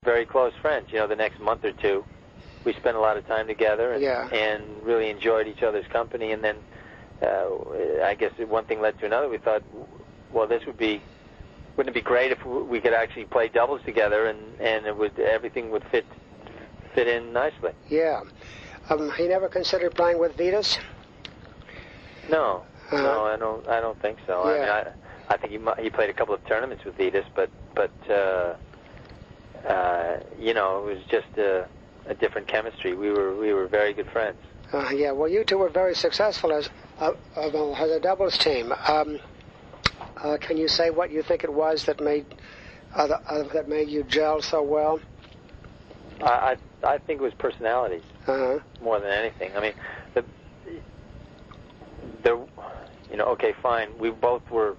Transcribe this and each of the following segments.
very close friends. You know, the next month or two, we spent a lot of time together and really enjoyed each other's company. And then I guess one thing led to another. We thought, well, wouldn't it be great if we could actually play doubles together, and everything would fit in nicely. Yeah. He never considered playing with Vitas? No, I don't think so. Yeah. I think he played a couple of tournaments with Vitas, but you know, it was just a different chemistry. We were very good friends. Yeah. Well, you two were very successful as a doubles team. Can you say what you think it was that made you gel so well? I think it was personalities more than anything. I mean, you know, okay, fine. We both were,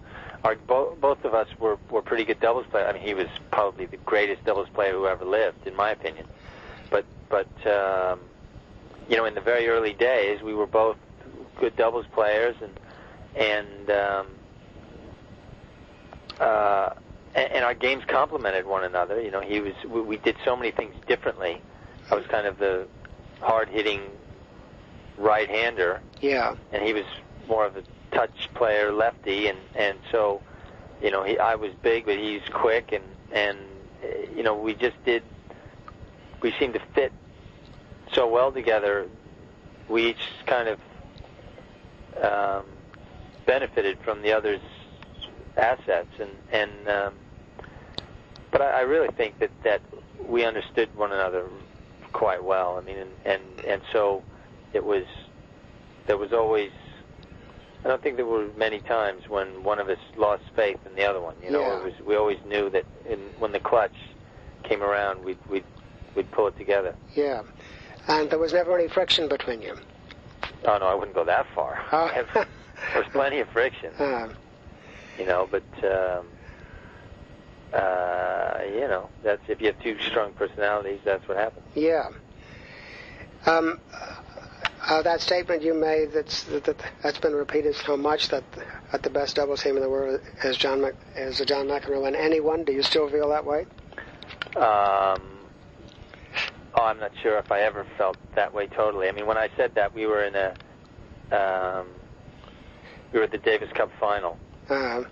both of us were pretty good doubles players. I mean, he was probably the greatest doubles player who ever lived, in my opinion. But you know, in the very early days, we were both good doubles players, and our games complemented one another. You know, we did so many things differently. I was kind of the hard-hitting right-hander. Yeah. And he was more of a touch player, lefty, and so, you know, I was big, but he's quick, and you know, we seemed to fit so well together. We each kind of benefited from the other's assets, but I really think that we understood one another quite well. I mean, and so there was always, I don't think there were many times when one of us lost faith in the other one. You know, we always knew that when the clutch came around, we'd pull it together. Yeah, and there was never any friction between you. Oh no, I wouldn't go that far. There's plenty of friction. You know, but you know, that's, if you have two strong personalities, that's what happens. Yeah. That statement you made that's been repeated so much, that at the best doubles team in the world is John McEnroe and anyone. Do you still feel that way? I'm not sure if I ever felt that way totally. I mean, when I said that, we were at the Davis Cup final, and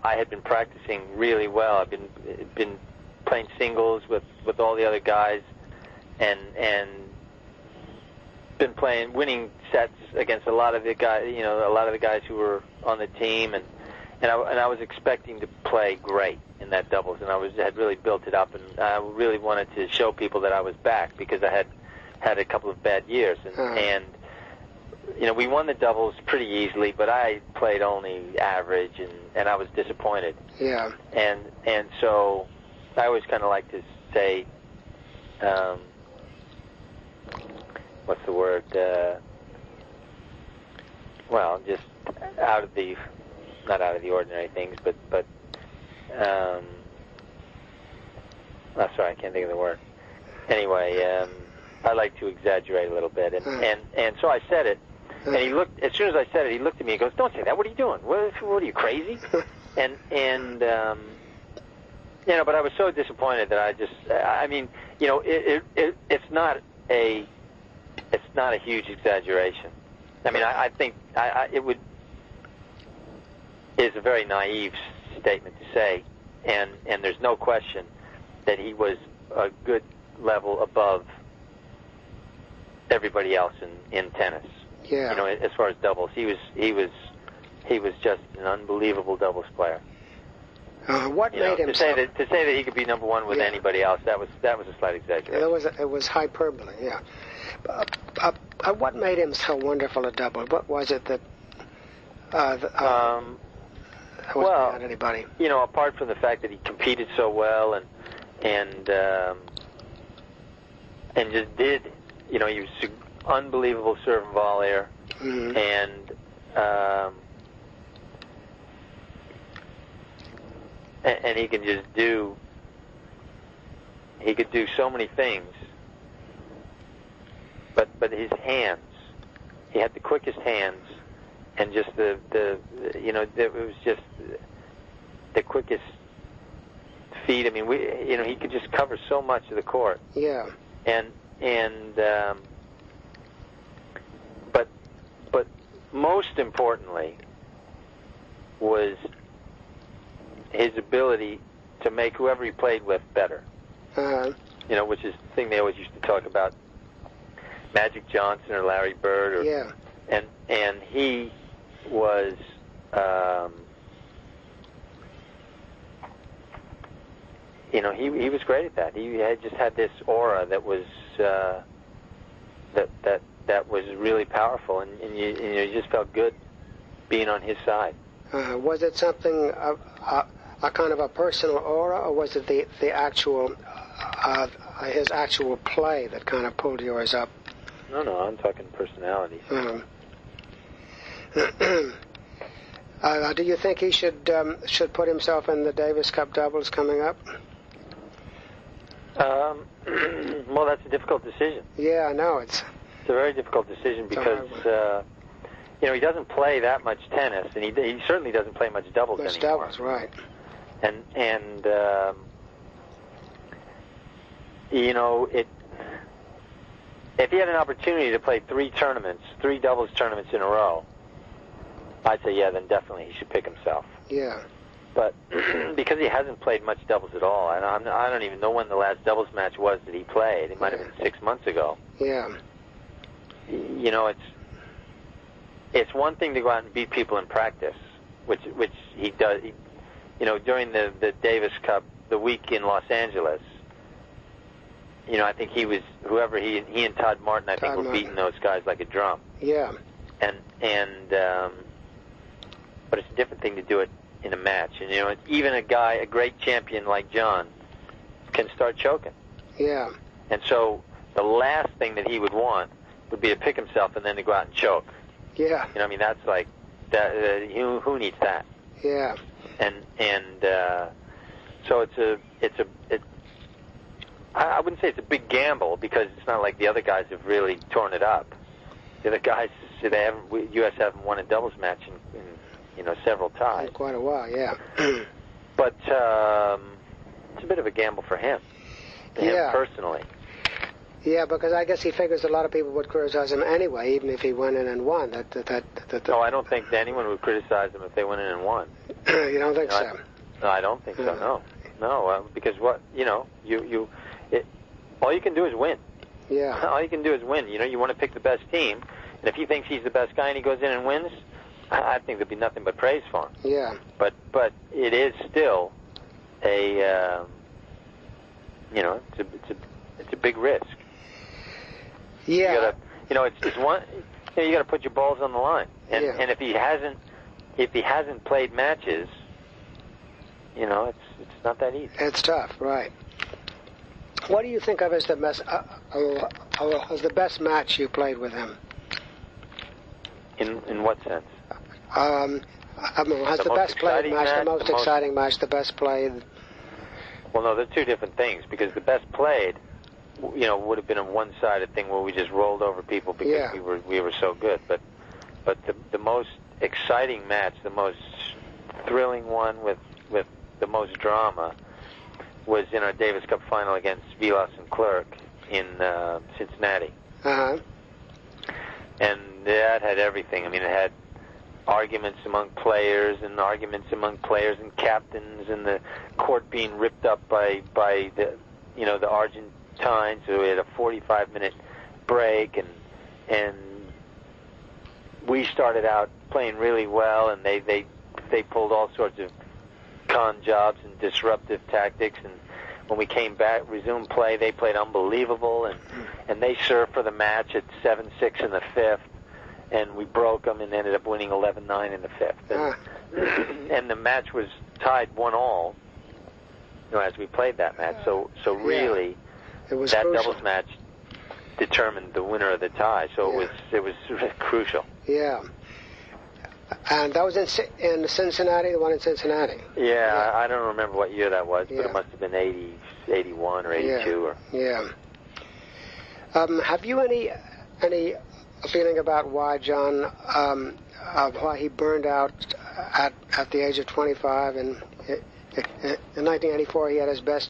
I had been practicing really well. I've been playing singles with all the other guys, and been winning sets against a lot of the guys, you know, a lot of the guys who were on the team, and I was expecting to play great in that doubles, and had really built it up, and I really wanted to show people that I was back, because I had a couple of bad years, and you know, we won the doubles pretty easily, but I played only average, and I was disappointed. Yeah. And so I always kind of like to say, what's the word? Well, just not out of the ordinary things, but sorry, I can't think of the word. Anyway, I like to exaggerate a little bit, and so I said it. And he looked. As soon as I said it, he looked at me and goes, "Don't say that. What are you doing? What are you, crazy?" and you know, but I was so disappointed that I mean, you know, it's not a huge exaggeration. I mean, I think it's a very naive statement to say, and there's no question that he was a good level above everybody else in tennis. Yeah. You know, as far as doubles, he was just an unbelievable doubles player. What made him to say that he could be number one with anybody else? That was a slight exaggeration. It was hyperbole. Yeah. What made him so wonderful a double? What was it that? Well, beyond anybody. You know, apart from the fact that he competed so well and just did, you know, he was unbelievable serve and volleyer, and he can just do so many things, but his hands, he had the quickest hands, and just the you know, it was just the quickest feet. I mean, he could just cover so much of the court. Yeah. But most importantly was his ability to make whoever he played with better. Which is the thing they always used to talk about, Magic Johnson or Larry Bird. And he was, he was great at that. He just had this aura that was that was really powerful, and you just felt good being on his side. Was it something a kind of a personal aura, or was it the actual his actual play that kind of pulled yours up? No, I'm talking personality. Do you think he should put himself in the Davis Cup doubles coming up? Well, that's a difficult decision. Yeah, I know it's a very difficult decision because he doesn't play that much tennis, and he certainly doesn't play much doubles anymore. Doubles, right? And if he had an opportunity to play three doubles tournaments in a row, I'd say then definitely he should pick himself. Yeah. But because he hasn't played much doubles at all, and I don't even know when the last doubles match was that he played. It might have been 6 months ago. Yeah. It's one thing to go out and beat people in practice, which he does. During the Davis Cup, the week in Los Angeles, I think he and Todd Martin, I think, were beating those guys like a drum. Yeah. But it's a different thing to do it in a match. And, even a great champion like John can start choking. Yeah. And so the last thing that he would want would be to pick himself and then to go out and choke. Yeah. That's like that. Who needs that? Yeah. So I wouldn't say it's a big gamble because it's not like the other guys have really torn it up. The other guys, U.S. haven't won a doubles match in several ties. In quite a while, yeah. But it's a bit of a gamble for him personally. Yeah, because I guess he figures a lot of people would criticize him anyway, even if he went in and won. No, I don't think anyone would criticize him if they went in and won. You don't think so? No, I don't think so. No, because all you can do is win. Yeah. All you can do is win. You want to pick the best team, and if he thinks he's the best guy and he goes in and wins, I think there'd be nothing but praise for him. Yeah. But it is still a it's a big risk. Yeah. You got to put your balls on the line, and if he hasn't played matches, it's not that easy. It's tough, right? What do you think of as the best match you played with him? In what sense? Has the best played match, the most exciting match, the best played? Well, no, they're two different things, because the best played, would have been a one-sided thing where we just rolled over people because we were so good. But the most exciting match, the most thrilling one with the most drama, was in our Davis Cup final against Vilas and Clerc in Cincinnati. Uh-huh. And that had everything. I mean, it had arguments among players and captains, and the court being ripped up by the the Argentines. So we had a 45-minute break, and we started out playing really well, and they pulled all sorts of con jobs and disruptive tactics, and when we came back, resumed play, they played unbelievable, and they served for the match at 7-6 in the fifth, and we broke them and ended up winning 11-9 in the fifth. And the match was tied 1-1, as we played that match. So really, it was that crucial. doubles match determined the winner of the tie. So it was crucial. Yeah. And that was in Cincinnati, the one in Cincinnati. Yeah. I don't remember what year that was, but it must have been 80, 81 or 82. Yeah. Have you any feeling about why John, why he burned out at the age of 25 and In 1984, he had his best